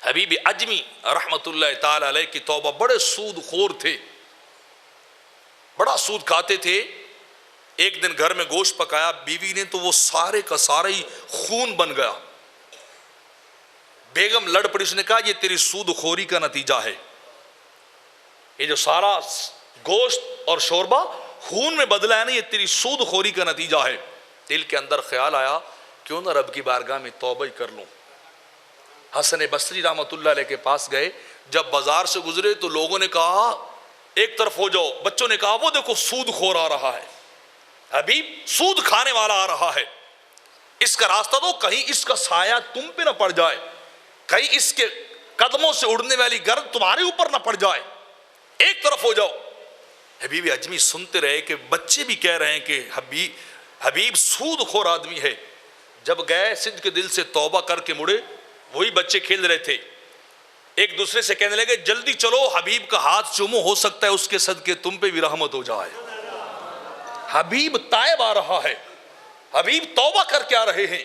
حبیب عجمی رحمت اللہ تعالی علیہ کی توبہ، بڑے سود خور تھے، بڑا سود کھاتے تھے۔ ایک دن گھر میں گوشت پکایا بیوی نے تو وہ سارے کا سارا ہی خون بن گیا۔ بیگم لڑ پڑی، اس نے کہا یہ تیری سود خوری کا نتیجہ ہے، یہ جو سارا گوشت اور شوربہ خون میں بدلا ہے نا، یہ تیری سود خوری کا نتیجہ ہے۔ دل کے اندر خیال آیا کیوں نہ رب کی بارگاہ میں توبہ ہی کر لوں۔ حسن بصری رحمت اللہ علیہ کے پاس گئے، جب بازار سے گزرے تو لوگوں نے کہا ایک طرف ہو جاؤ، بچوں نے کہا وہ دیکھو سود خور آ رہا ہے، حبیب سود کھانے والا آ رہا ہے، اس کا راستہ دو، کہیں اس کا سایہ تم پہ نہ پڑ جائے، کہیں اس کے قدموں سے اڑنے والی گرد تمہارے اوپر نہ پڑ جائے، ایک طرف ہو جاؤ۔ حبیب اجمی سنتے رہے کہ بچے بھی کہہ رہے ہیں کہ حبیب سود خور آدمی ہے۔ جب گئے صدق کے دل سے توبہ کر کے مڑے، وہی بچے کھیل رہے تھے، ایک دوسرے سے کہنے لگے جلدی چلو حبیب کا ہاتھ چومو، ہو سکتا ہے اس کے صدقے تم پہ بھی رحمت ہو جائے۔ حبیب تائب آ رہا ہے، حبیب توبہ کر کے آ رہے ہیں۔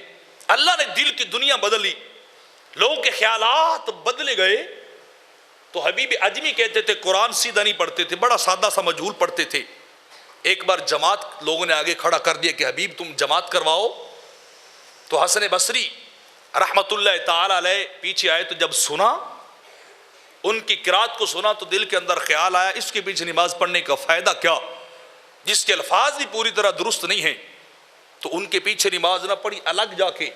اللہ نے دل کی دنیا بدلی، لوگوں کے خیالات بدلے گئے۔ تو حبیب اجمی کہتے تھے قرآن سیدھا نہیں پڑھتے تھے، بڑا سادہ سا مجہول پڑھتے تھے۔ ایک بار جماعت لوگوں نے آگے کھڑا کر دیا کہ حبیب تم جماعت کرواؤ، تو حسن بصری رحمت اللہ تعالی علیہ پیچھے آئے، تو جب سنا ان کی قرات کو سنا تو دل کے اندر خیال آیا اس کے پیچھے نماز پڑھنے کا فائدہ کیا، جس کے الفاظ بھی پوری طرح درست نہیں ہیں۔ تو ان کے پیچھے نماز نہ پڑھی، الگ جا کے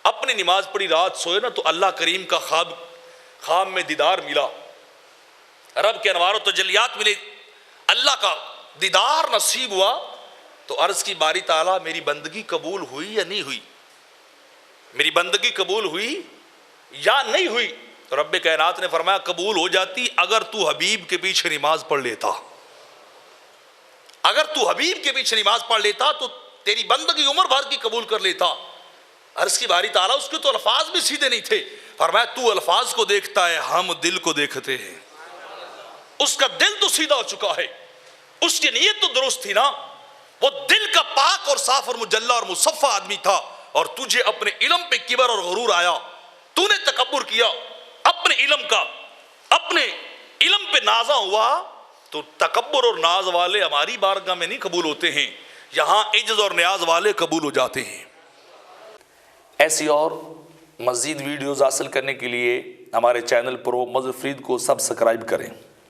اپنی نماز پڑھی، رات سوئے نا تو اللہ کریم کا خواب میں دیدار ملا، رب کے انوار و تجلیات ملے، اللہ کا دیدار نصیب ہوا۔ تو عرض کی باری تعالیٰ میری بندگی قبول ہوئی یا نہیں ہوئی، میری بندگی قبول ہوئی یا نہیں ہوئی؟ تو رب کائنات نے فرمایا قبول ہو جاتی اگر تو حبیب کے پیچھے نماز پڑھ لیتا، اگر تو حبیب کے پیچھے نماز پڑھ لیتا تو تیری بندگی عمر بھر کی قبول کر لیتا۔ عرض کی باری تعالیٰ اس کے تو الفاظ بھی سیدھے نہیں تھے، فرمایا تو الفاظ کو دیکھتا ہے، ہم دل کو دیکھتے ہیں۔ اس کا دل تو سیدھا ہو چکا ہے، اس کی نیت تو درست تھی نا، وہ دل کا پاک اور صاف اور مجلہ اور مصفہ آدمی تھا، اور تجھے اپنے علم پہ کبر اور غرور آیا، تو نے تکبر کیا اپنے علم کا، اپنے علم پہ نازا ہوا۔ تو تکبر اور ناز والے ہماری بارگاہ میں نہیں قبول ہوتے ہیں، یہاں عجز اور نیاز والے قبول ہو جاتے ہیں۔ ایسی اور مزید ویڈیوز حاصل کرنے کے لیے ہمارے چینل پرو مظفر فرید کو سبسکرائب کریں۔